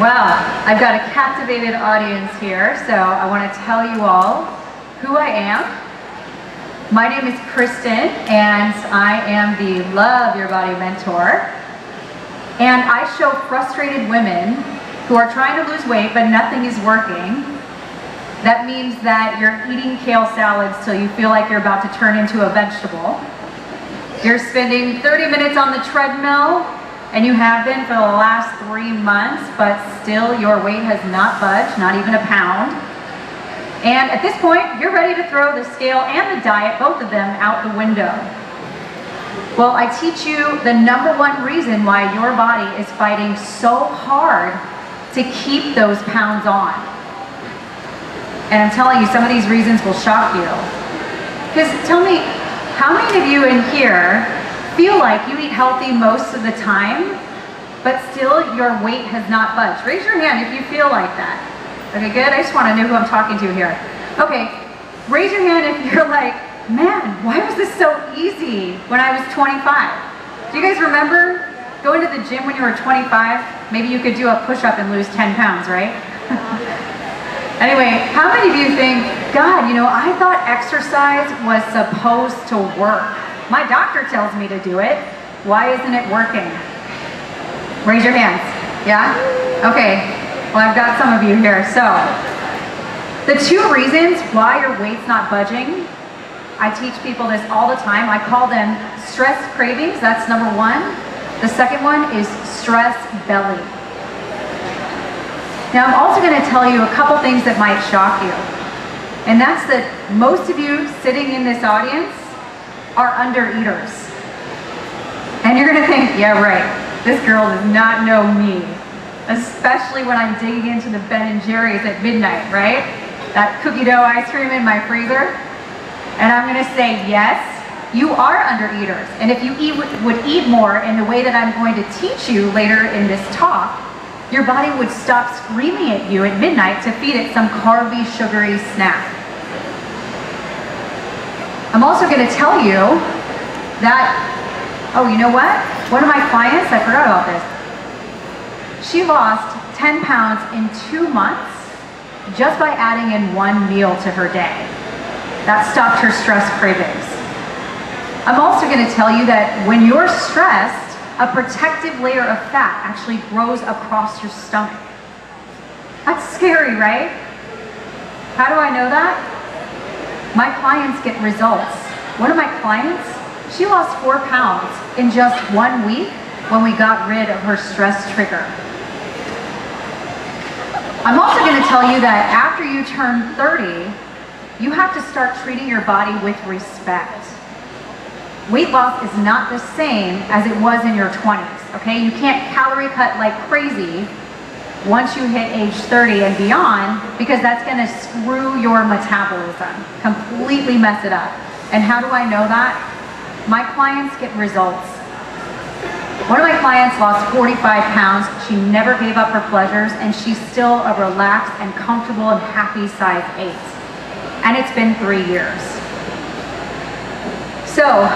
Well, I've got a captivated audience here, so I want to tell you all who I am. My name is Kristen, and I am the Love Your Body mentor. And I show frustrated women who are trying to lose weight, but nothing is working. That means that you're eating kale salads till you feel like you're about to turn into a vegetable. You're spending 30 minutes on the treadmill, and you have been for the last 3 months, but still your weight has not budged, not even a pound. And at this point, you're ready to throw the scale and the diet, both of them, out the window. Well, I teach you the #1 reason why your body is fighting so hard to keep those pounds on. And I'm telling you, some of these reasons will shock you. Because tell me, how many of you in here feel like you eat healthy most of the time, but still your weight has not budged? Raise your hand if you feel like that. Okay, good. I just want to know who I'm talking to here. Okay, raise your hand if you're like, man, why was this so easy when I was 25? Do you guys remember going to the gym when you were 25? Maybe you could do a push-up and lose 10 pounds, right? Anyway, how many of you think, God, I thought exercise was supposed to work. My doctor tells me to do it. Why isn't it working? Raise your hands. Yeah? Okay. Well, I've got some of you here. So, the 2 reasons why your weight's not budging, I teach people this all the time. I call them stress cravings. That's #1. The second one is stress belly. Now, I'm also going to tell you a couple things that might shock you. And that's that most of you sitting in this audience are under-eaters. And you're going to think, yeah, right, this girl does not know me. Especially when I'm digging into the Ben & Jerry's at midnight, right? That cookie dough ice cream in my freezer. And I'm going to say, yes, you are under-eaters. And if you would eat more in the way that I'm going to teach you later in this talk, your body would stop screaming at you at midnight to feed it some carby, sugary snack. I'm also going to tell you that, oh, you know what? One of my clients, I forgot about this. She lost 10 pounds in 2 months just by adding in 1 meal to her day. That stopped her stress cravings. I'm also going to tell you that when you're stressed, a protective layer of fat actually grows across your stomach. That's scary, right? How do I know that? My clients get results. One of my clients, she lost 4 pounds in just 1 week when we got rid of her stress trigger. I'm also going to tell you that after you turn 30, you have to start treating your body with respect. Weight loss is not the same as it was in your 20s, okay? You can't calorie cut like crazy once you hit age 30 and beyond, because that's going to screw your metabolism, completely mess it up. And how do I know that? My clients get results. One of my clients lost 45 pounds. She never gave up her pleasures, and she's still a relaxed and comfortable and happy size 8. And it's been 3 years. So,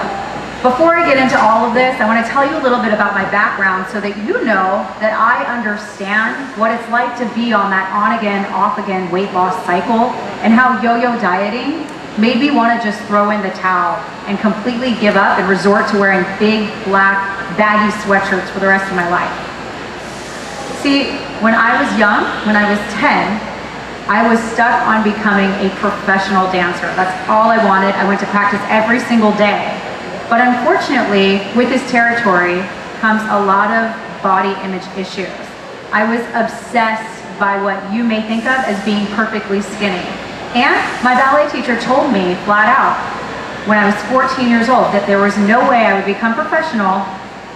before I get into all of this, I want to tell you a little bit about my background so that you know that I understand what it's like to be on that on-again, off-again weight loss cycle, and how yo-yo dieting made me want to just throw in the towel and completely give up and resort to wearing big, black, baggy sweatshirts for the rest of my life. See, when I was young, when I was 10, I was stuck on becoming a professional dancer. That's all I wanted. I went to practice every single day. But unfortunately, with this territory comes a lot of body image issues. I was obsessed by what you may think of as being perfectly skinny. And my ballet teacher told me flat out when I was 14 years old that there was no way I would become professional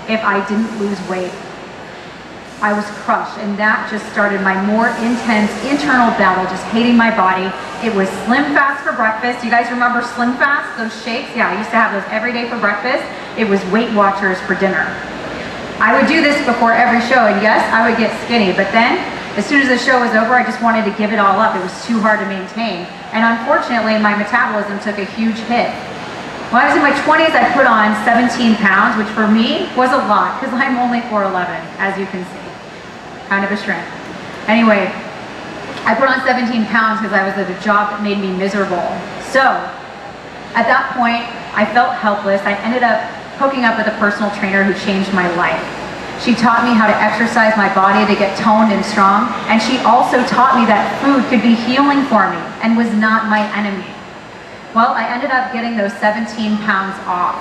if I didn't lose weight. I was crushed, and that just started my more intense internal battle, just hating my body. It was Slim Fast for breakfast. You guys remember Slim Fast, those shakes? Yeah, I used to have those every day for breakfast. It was Weight Watchers for dinner. I would do this before every show, and yes, I would get skinny, but then, as soon as the show was over, I just wanted to give it all up. It was too hard to maintain. And unfortunately, my metabolism took a huge hit. When I was in my 20s, I put on 17 pounds, which for me was a lot, because I'm only 4'11", as you can see. Kind of a shrimp. Anyway, I put on 17 pounds because I was at a job that made me miserable. So, at that point, I felt helpless. I ended up hooking up with a personal trainer who changed my life. She taught me how to exercise my body to get toned and strong, and she also taught me that food could be healing for me and was not my enemy. Well, I ended up getting those 17 pounds off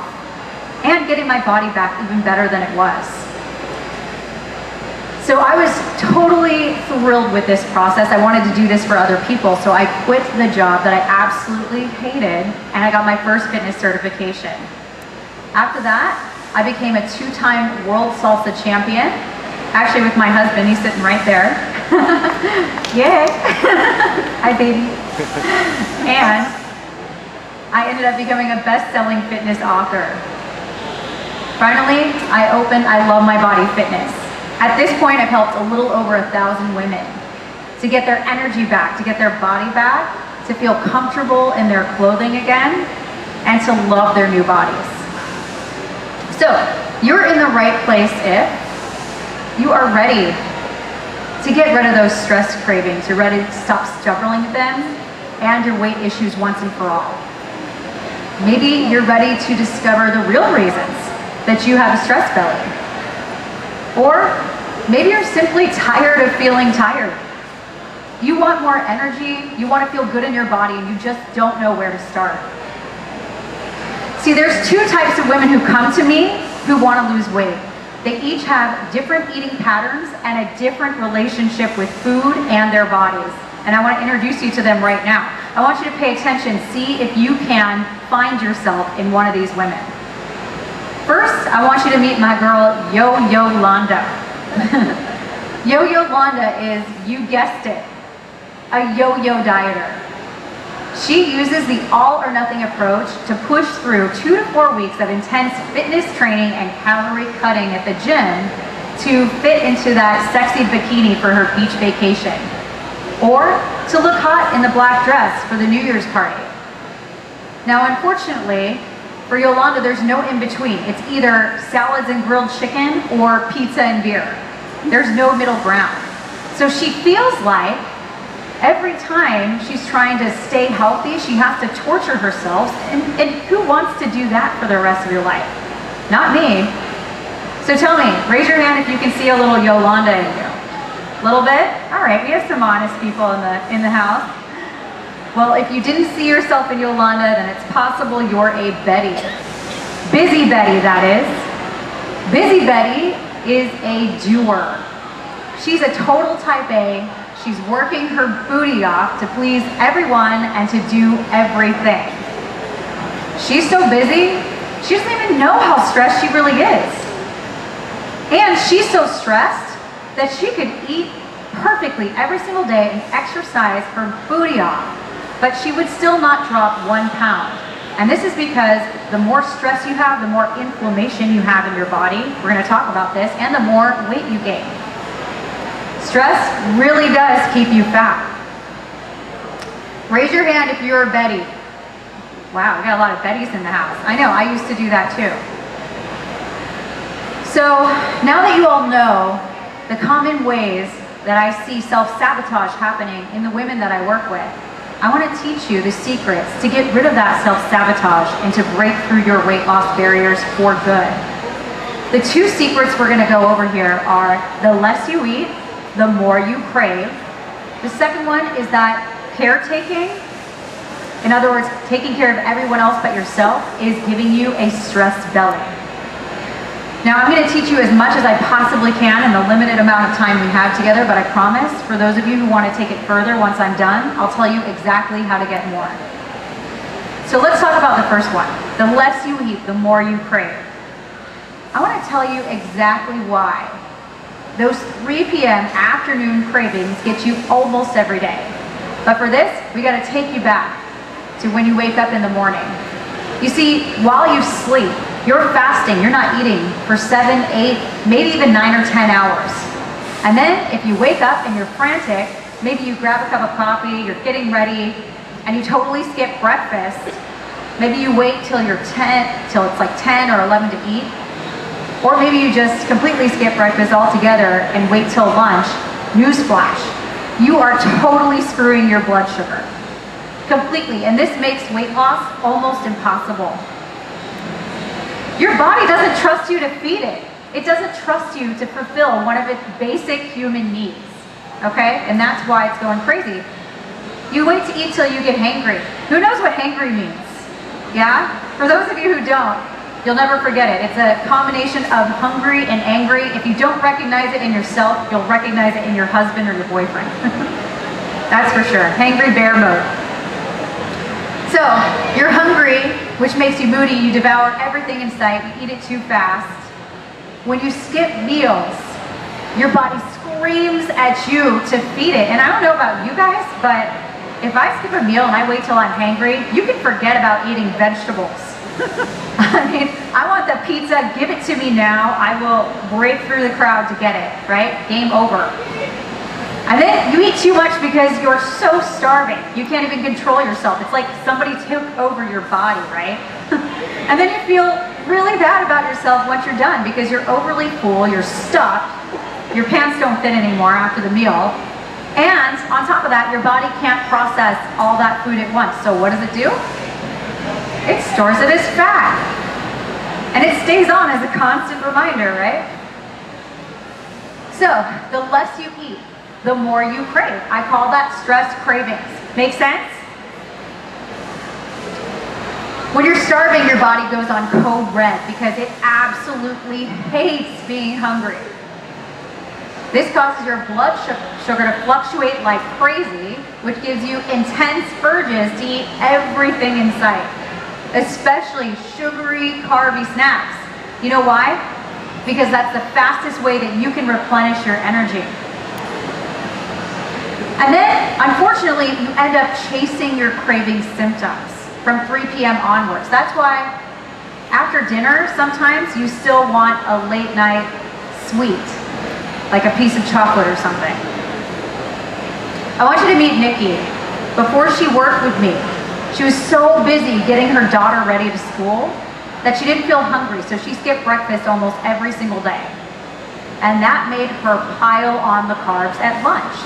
and getting my body back even better than it was. So I was totally thrilled with this process. I wanted to do this for other people, so I quit the job that I absolutely hated, and I got my first fitness certification. After that, I became a 2-time world salsa champion, actually with my husband. He's sitting right there. Yay! Hi, baby. And I ended up becoming a best-selling fitness author. Finally, I opened I Love My Body Fitness. At this point, I've helped a little over 1,000 women to get their energy back, to get their body back, to feel comfortable in their clothing again, and to love their new bodies. So, you're in the right place if you are ready to get rid of those stress cravings. You're ready to stop struggling with them and your weight issues once and for all. Maybe you're ready to discover the real reasons that you have a stress belly. Or maybe you're simply tired of feeling tired. You want more energy, you want to feel good in your body, and you just don't know where to start. See, there's 2 types of women who come to me who want to lose weight. They each have different eating patterns and a different relationship with food and their bodies. And I want to introduce you to them right now. I want you to pay attention, see if you can find yourself in one of these women. First, I want you to meet my girl, Yo-Yo Londa. Yo-Yo Londa is, you guessed it, a yo-yo dieter. She uses the all-or-nothing approach to push through 2 to 4 weeks of intense fitness training and calorie cutting at the gym to fit into that sexy bikini for her beach vacation, or to look hot in the black dress for the New Year's party. Now, unfortunately, for Yolanda, there's no in-between. It's either salads and grilled chicken or pizza and beer. There's no middle ground. So she feels like every time she's trying to stay healthy, she has to torture herself. And who wants to do that for the rest of your life? Not me. So tell me, raise your hand if you can see a little Yolanda in you. A little bit? All right, we have some honest people in the house. Well, if you didn't see yourself in Yolanda, then it's possible you're a Betty. Busy Betty, that is. Busy Betty is a doer. She's a total type A. She's working her booty off to please everyone and to do everything. She's so busy, she doesn't even know how stressed she really is. And she's so stressed that she could eat perfectly every single day and exercise her booty off, but she would still not drop 1 pound. And this is because the more stress you have, the more inflammation you have in your body. We're going to talk about this, and the more weight you gain. Stress really does keep you fat. Raise your hand if you're a Betty. Wow, we got a lot of Bettys in the house. I know, I used to do that too. So now that you all know the common ways that I see self-sabotage happening in the women that I work with, I want to teach you the secrets to get rid of that self-sabotage and to break through your weight loss barriers for good. The 2 secrets we're going to go over here are the less you eat, the more you crave. The second one is that caretaking, in other words, taking care of everyone else but yourself, is giving you a stressed belly. Now, I'm going to teach you as much as I possibly can in the limited amount of time we have together, but I promise, for those of you who want to take it further once I'm done, I'll tell you exactly how to get more. So let's talk about the first one. The less you eat, the more you crave. I want to tell you exactly why those 3 p.m. afternoon cravings get you almost every day. But for this, we got to take you back to when you wake up in the morning. You see, while you sleep, you're fasting, you're not eating for 7, 8, maybe even 9 or 10 hours. And then if you wake up and you're frantic, maybe you grab a cup of coffee, you're getting ready, and you totally skip breakfast. Maybe you wait till it's like 10 or 11 to eat. Or maybe you just completely skip breakfast altogether and wait till lunch. Newsflash, you are totally screwing your blood sugar. Completely. And this makes weight loss almost impossible. Your body doesn't trust you to feed it. It doesn't trust you to fulfill one of its basic human needs. Okay? And that's why it's going crazy. You wait to eat till you get hangry. Who knows what hangry means? Yeah? For those of you who don't, you'll never forget it. It's a combination of hungry and angry. If you don't recognize it in yourself, you'll recognize it in your husband or your boyfriend. That's for sure. Hangry bear mode. So, you're hungry, which makes you moody. You devour everything in sight. You eat it too fast. When you skip meals, your body screams at you to feed it. And I don't know about you guys, but if I skip a meal and I wait till I'm hangry, you can forget about eating vegetables. I mean, I want the pizza, give it to me now. I will break through the crowd to get it, right? Game over. And then you eat too much because you're so starving. You can't even control yourself. It's like somebody took over your body, right? And then you feel really bad about yourself once you're done because you're overly full, you're stuffed, your pants don't fit anymore after the meal. And on top of that, your body can't process all that food at once. So what does it do? It stores it as fat. And it stays on as a constant reminder, right? So the less you eat, the more you crave. I call that stress cravings. Make sense? When you're starving, your body goes on code red because it absolutely hates being hungry. This causes your blood sugar to fluctuate like crazy, which gives you intense urges to eat everything in sight, especially sugary, carby snacks. You know why? Because that's the fastest way that you can replenish your energy. And then, unfortunately, you end up chasing your craving symptoms from 3 p.m. onwards. That's why after dinner, sometimes you still want a late night sweet, like a piece of chocolate or something. I want you to meet Nikki. Before she worked with me, she was so busy getting her daughter ready to school that she didn't feel hungry, so she skipped breakfast almost every single day. And that made her pile on the carbs at lunch.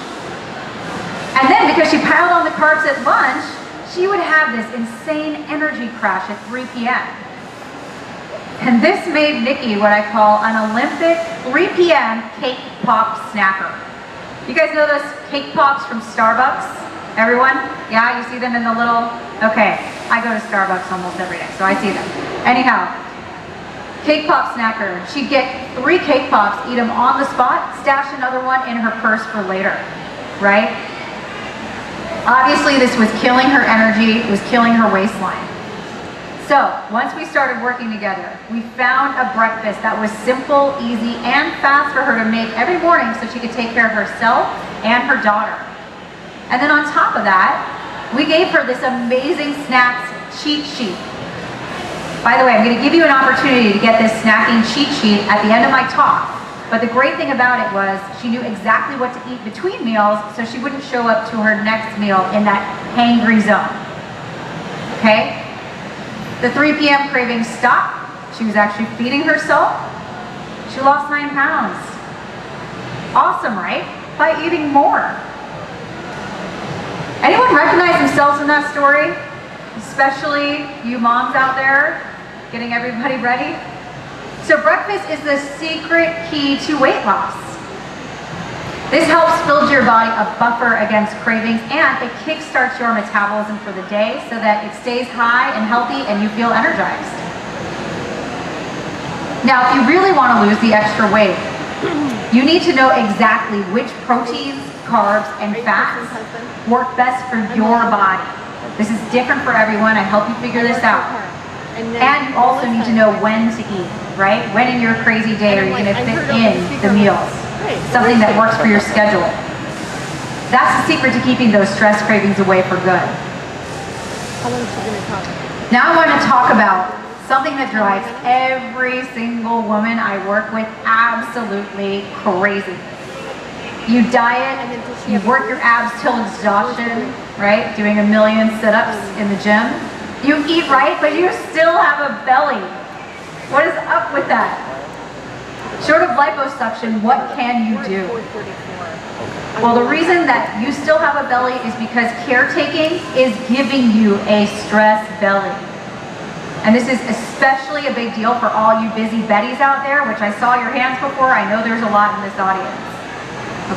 And then because she piled on the carbs at lunch, she would have this insane energy crash at 3 p.m. And this made Nikki what I call an Olympic 3 p.m. cake pop snacker. You guys know those cake pops from Starbucks? Everyone? Yeah, you see them in the little, okay. I go to Starbucks almost every day, so I see them. Anyhow, cake pop snacker. She'd get 3 cake pops, eat them on the spot, stash another one in her purse for later, right? Obviously, this was killing her energy, it was killing her waistline. So, once we started working together, we found a breakfast that was simple, easy, and fast for her to make every morning so she could take care of herself and her daughter. And then on top of that, we gave her this amazing snacks cheat sheet. By the way, I'm going to give you an opportunity to get this snacking cheat sheet at the end of my talk. But the great thing about it was she knew exactly what to eat between meals so she wouldn't show up to her next meal in that hangry zone. Okay? The 3 p.m. cravings stopped. She was actually feeding herself. She lost 9 pounds. Awesome, right? By eating more. Anyone recognize themselves in that story? Especially you moms out there getting everybody ready? So breakfast is the secret key to weight loss. This helps build your body a buffer against cravings, and it kickstarts your metabolism for the day so that it stays high and healthy and you feel energized. Now, if you really want to lose the extra weight, you need to know exactly which proteins, carbs, and fats work best for your body. This is different for everyone. I help you figure this out. And you also need to know when to eat, right? When in your crazy day are you going to fit in the meals? Something that works for your schedule. That's the secret to keeping those stress cravings away for good. How long is she going to talk? Now I want to talk about something that drives every single woman I work with absolutely crazy. You diet, you work your abs till exhaustion, right? Doing a million sit-ups in the gym. You eat right, but you still have a belly. What is up with that? Short of liposuction, what can you do? Well, the reason that you still have a belly is because caretaking is giving you a stress belly. And this is especially a big deal for all you busy Bettys out there, which I saw your hands before. I know there's a lot in this audience.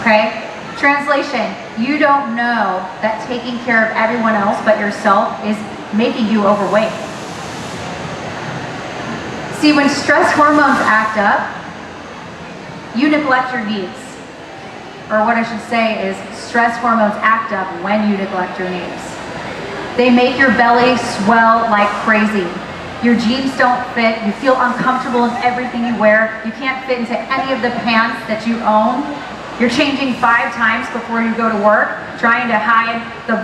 Okay? Translation, you don't know that taking care of everyone else but yourself is making you overweight. See, when stress hormones act up, you neglect your needs. Or what I should say is, stress hormones act up when you neglect your needs. They make your belly swell like crazy. Your jeans don't fit, you feel uncomfortable in everything you wear, you can't fit into any of the pants that you own. You're changing 5 times before you go to work, trying to hide the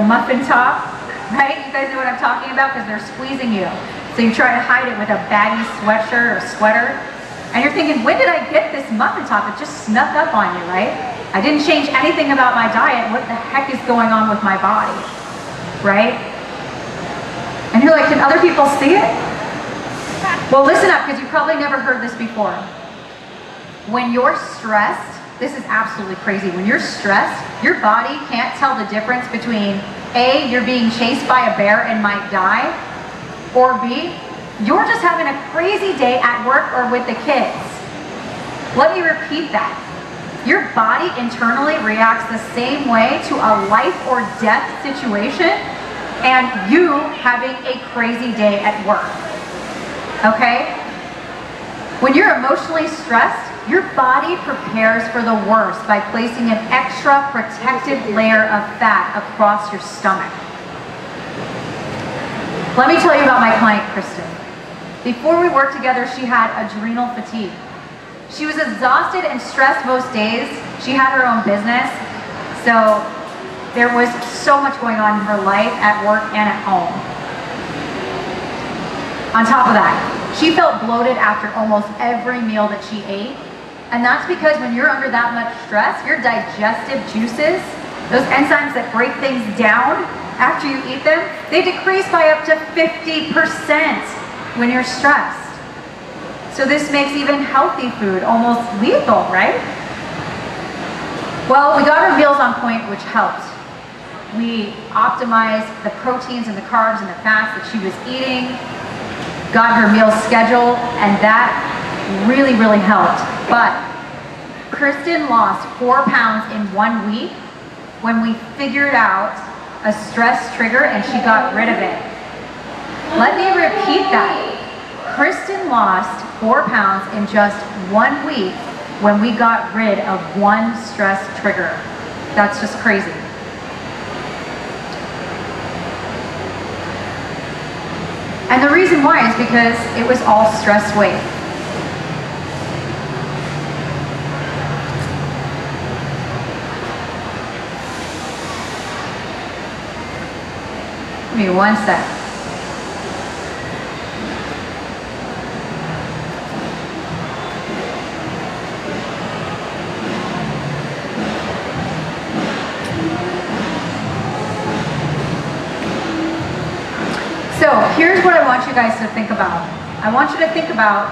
muffin top, right? You guys know what I'm talking about because they're squeezing you. So you try to hide it with a baggy sweatshirt or sweater. And you're thinking, when did I get this muffin top? It just snuck up on you, right? I didn't change anything about my diet. What the heck is going on with my body, right? And you're like, can other people see it? Well, listen up, because you probably never heard this before. When you're stressed, this is absolutely crazy. When you're stressed, your body can't tell the difference between A, you're being chased by a bear and might die, or B, you're just having a crazy day at work or with the kids. Let me repeat that. Your body internally reacts the same way to a life or death situation and you having a crazy day at work. Okay? When you're emotionally stressed, your body prepares for the worst by placing an extra protective layer of fat across your stomach. Let me tell you about my client, Kristen. Before we worked together, she had adrenal fatigue. She was exhausted and stressed most days. She had her own business, so there was so much going on in her life, at work and at home. On top of that, she felt bloated after almost every meal that she ate. And that's because when you're under that much stress, your digestive juices, those enzymes that break things down after you eat them, they decrease by up to 50% when you're stressed. So this makes even healthy food almost lethal, right? Well, we got her meals on point, which helped. We optimized the proteins and the carbs and the fats that she was eating, got her meal schedule, and that really, really helped. But Kristen lost 4 pounds in 1 week when we figured out a stress trigger and she got rid of it. Let me repeat that. Kristen lost 4 pounds in just 1 week when we got rid of one stress trigger. That's just crazy. And the reason why is because it was all stress weight. Give me 1 sec. So here's what I want you guys to think about. I want you to think about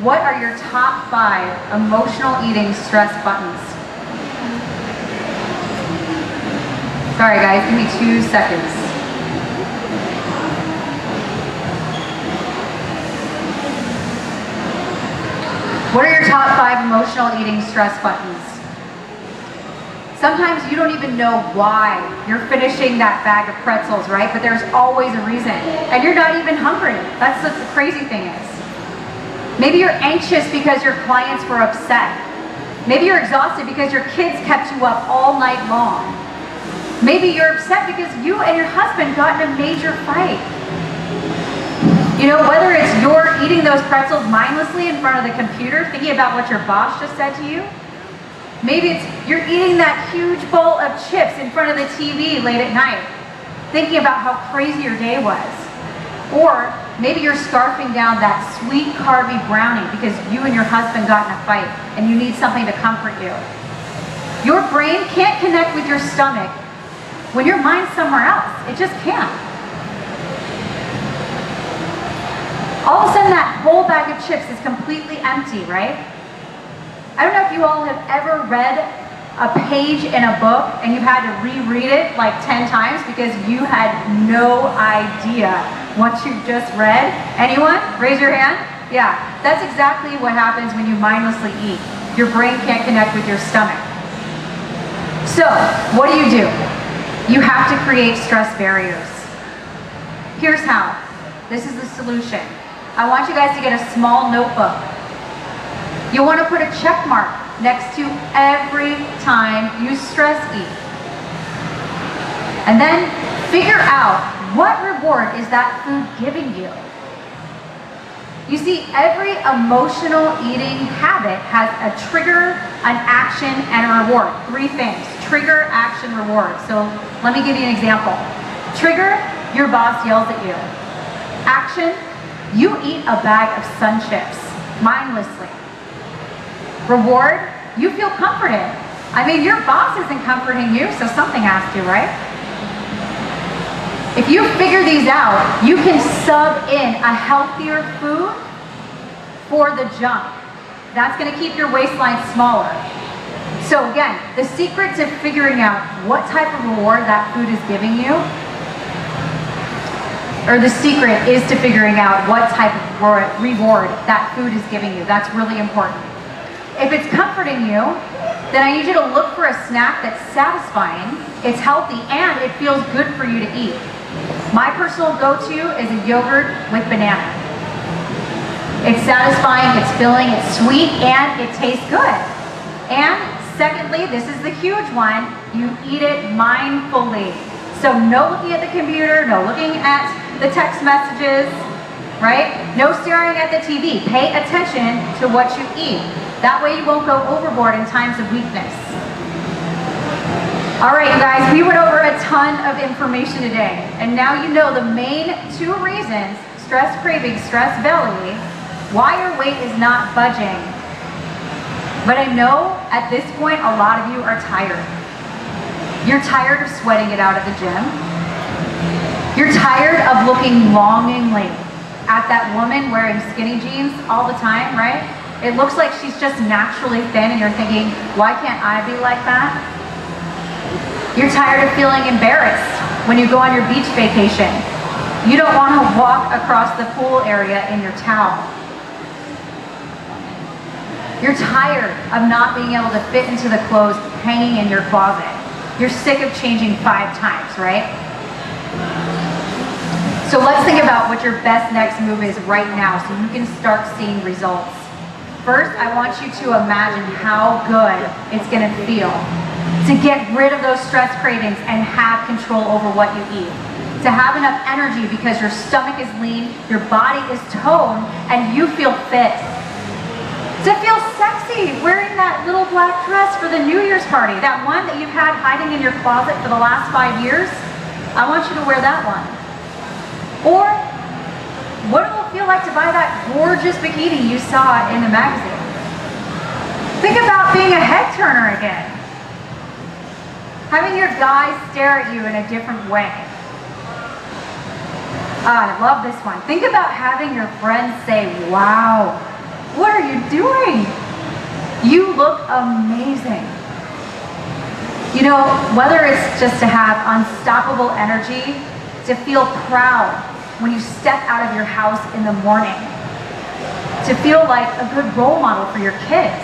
what are your top 5 emotional eating stress buttons. Sorry guys, give me 2 seconds. What are your top 5 emotional eating stress buttons? Sometimes you don't even know why you're finishing that bag of pretzels, right? But there's always a reason. And you're not even hungry. That's what the crazy thing is. Maybe you're anxious because your clients were upset. Maybe you're exhausted because your kids kept you up all night long. Maybe you're upset because you and your husband got in a major fight. You know, whether it's you're eating those pretzels mindlessly in front of the computer, thinking about what your boss just said to you. Maybe it's you're eating that huge bowl of chips in front of the TV late at night, thinking about how crazy your day was. Or maybe you're scarfing down that sweet carby brownie because you and your husband got in a fight and you need something to comfort you. Your brain can't connect with your stomach when your mind's somewhere else. It just can't. All of a sudden that whole bag of chips is completely empty, right? I don't know if you all have ever read a page in a book and you've had to reread it like 10 times because you had no idea what you just read? Anyone? Raise your hand. Yeah, that's exactly what happens when you mindlessly eat. Your brain can't connect with your stomach. So, what do? You have to create stress barriers. Here's how. This is the solution. I want you guys to get a small notebook. You want to put a check mark next to every time you stress eat. And then figure out what reward is that food giving you. You see, every emotional eating habit has a trigger, an action, and a reward. 3 things: trigger, action, reward. So let me give you an example. Trigger, your boss yells at you. Action, you eat a bag of Sun Chips mindlessly. Reward, you feel comforted. I mean, your boss isn't comforting you, so something has to, right? If you figure these out, you can sub in a healthier food for the junk. That's going to keep your waistline smaller. So again, the secret to figuring out what type of reward that food is giving you, or the secret is to figuring out what type of reward that food is giving you. That's really important. If it's comforting you, then I need you to look for a snack that's satisfying, it's healthy, and it feels good for you to eat. My personal go-to is a yogurt with banana. It's satisfying, it's filling, it's sweet, and it tastes good. And secondly, this is the huge one, you eat it mindfully. So no looking at the computer, no looking at the text messages, right? No staring at the TV. Pay attention to what you eat. That way you won't go overboard in times of weakness. All right, you guys, we went over a ton of information today, and now you know the main 2 reasons, stress craving, stress belly, why your weight is not budging. But I know at this point, a lot of you are tired. You're tired of sweating it out at the gym. You're tired of looking longingly at that woman wearing skinny jeans all the time, right? It looks like she's just naturally thin and you're thinking, why can't I be like that? You're tired of feeling embarrassed when you go on your beach vacation. You don't want to walk across the pool area in your towel. You're tired of not being able to fit into the clothes hanging in your closet. You're sick of changing 5 times, right? So let's think about what your best next move is right now so you can start seeing results. First, I want you to imagine how good it's going to feel to get rid of those stress cravings and have control over what you eat. To have enough energy because your stomach is lean, your body is toned, and you feel fit. To feel sexy wearing that little black dress for the New Year's party, that one that you've had hiding in your closet for the last 5 years, I want you to wear that one. Or, what it will feel like to buy that gorgeous bikini you saw in the magazine. Think about being a head turner again. Having your guys stare at you in a different way. I love this one. Think about having your friends say, wow, what are you doing? You look amazing. You know, whether it's just to have unstoppable energy, to feel proud when you step out of your house in the morning, to feel like a good role model for your kids,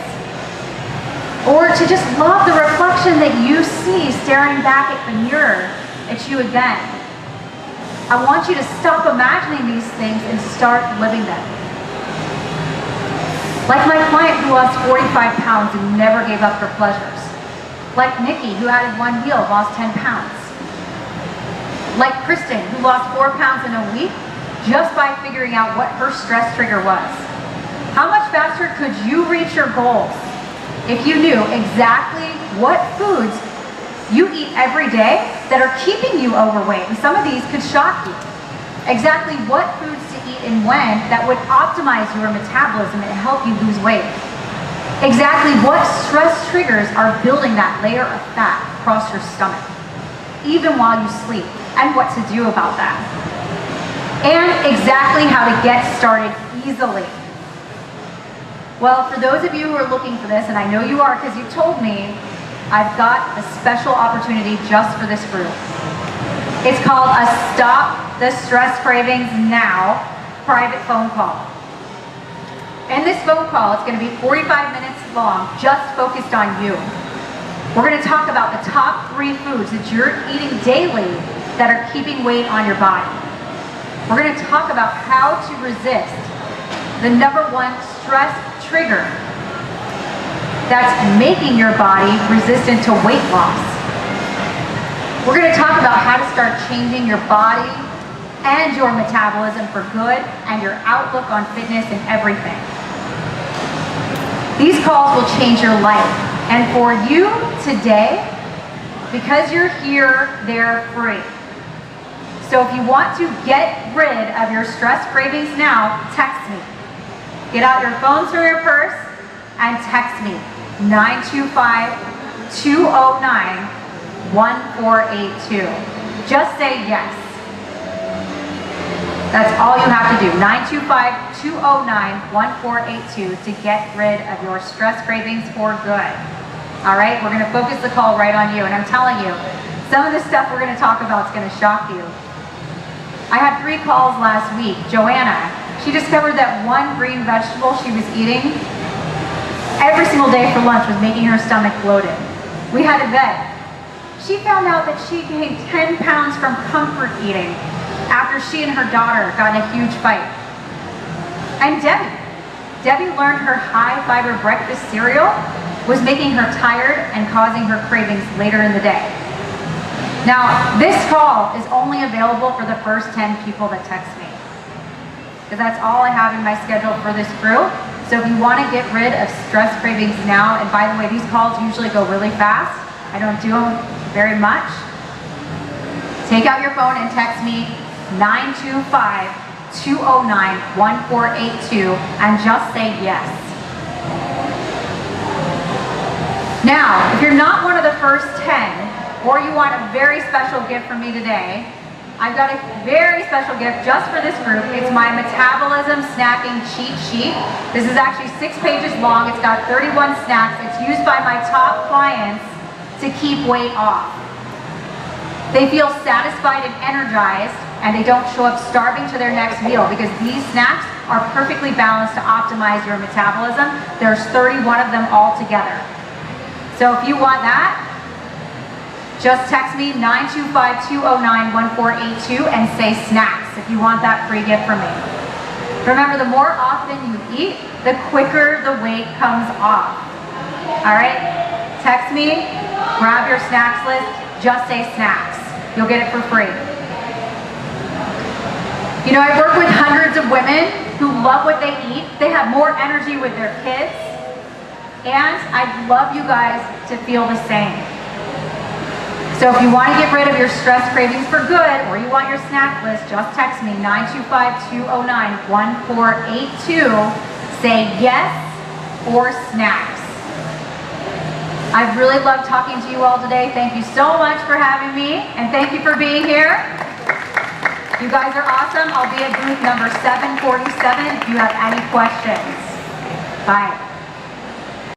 or to just love the reflection that you see staring back at the mirror at you again. I want you to stop imagining these things and start living them. Like my client who lost 45 pounds and never gave up her pleasures. Like Nikki, who added 1 meal, lost 10 pounds. Like Kristen, who lost 4 pounds in a week just by figuring out what her stress trigger was. How much faster could you reach your goals if you knew exactly what foods you eat every day that are keeping you overweight? And some of these could shock you. Exactly what foods to eat and when that would optimize your metabolism and help you lose weight. Exactly what stress triggers are building that layer of fat across your stomach, even while you sleep, and what to do about that. And exactly how to get started easily. Well, for those of you who are looking for this, and I know you are because you told me, I've got a special opportunity just for this group. It's called a Stop the Stress Cravings Now private phone call. In this phone call, it's going to be 45 minutes long, just focused on you. We're going to talk about the top 3 foods that you're eating daily that are keeping weight on your body. We're going to talk about how to resist the #1 stress trigger that's making your body resistant to weight loss. We're going to talk about how to start changing your body and your metabolism for good and your outlook on fitness and everything. These calls will change your life. And for you today, because you're here, they're free. So if you want to get rid of your stress cravings now, text me. Get out your phones from your purse and text me, 925-209-1482. Just say yes. That's all you have to do, 925-209-1482 to get rid of your stress cravings for good. All right, we're gonna focus the call right on you, and I'm telling you, some of the stuff we're gonna talk about is gonna shock you. I had 3 calls last week. Joanna, she discovered that one green vegetable she was eating every single day for lunch was making her stomach bloated. We had a vet. She found out that she gained 10 pounds from comfort eating after she and her daughter got in a huge fight. And Debbie learned her high fiber breakfast cereal was making her tired and causing her cravings later in the day. Now, this call is only available for the first 10 people that text me, because that's all I have in my schedule for this group. So if you want to get rid of stress cravings now, and by the way, these calls usually go really fast. I don't do them very much. Take out your phone and text me 925-209-1482 and just say yes. Now, if you're not one of the first 10, or you want a very special gift from me today, I've got a very special gift just for this group. It's my metabolism snacking cheat sheet. This is actually 6 pages long. It's got 31 snacks. It's used by my top clients to keep weight off. They feel satisfied and energized, and they don't show up starving to their next meal, because these snacks are perfectly balanced to optimize your metabolism. There's 31 of them all together. So if you want that, just text me 925-209-1482 and say snacks if you want that free gift from me. Remember, the more often you eat, the quicker the weight comes off. All right? Text me, grab your snacks list, just say snacks. You'll get it for free. You know, I work with hundreds of women who love what they eat. They have more energy with their kids. And I'd love you guys to feel the same. So if you want to get rid of your stress cravings for good, or you want your snack list, just text me 925-209-1482. Say yes or snacks. I've really loved talking to you all today. Thank you so much for having me, and thank you for being here. You guys are awesome. I'll be at booth number 747 if you have any questions. Bye.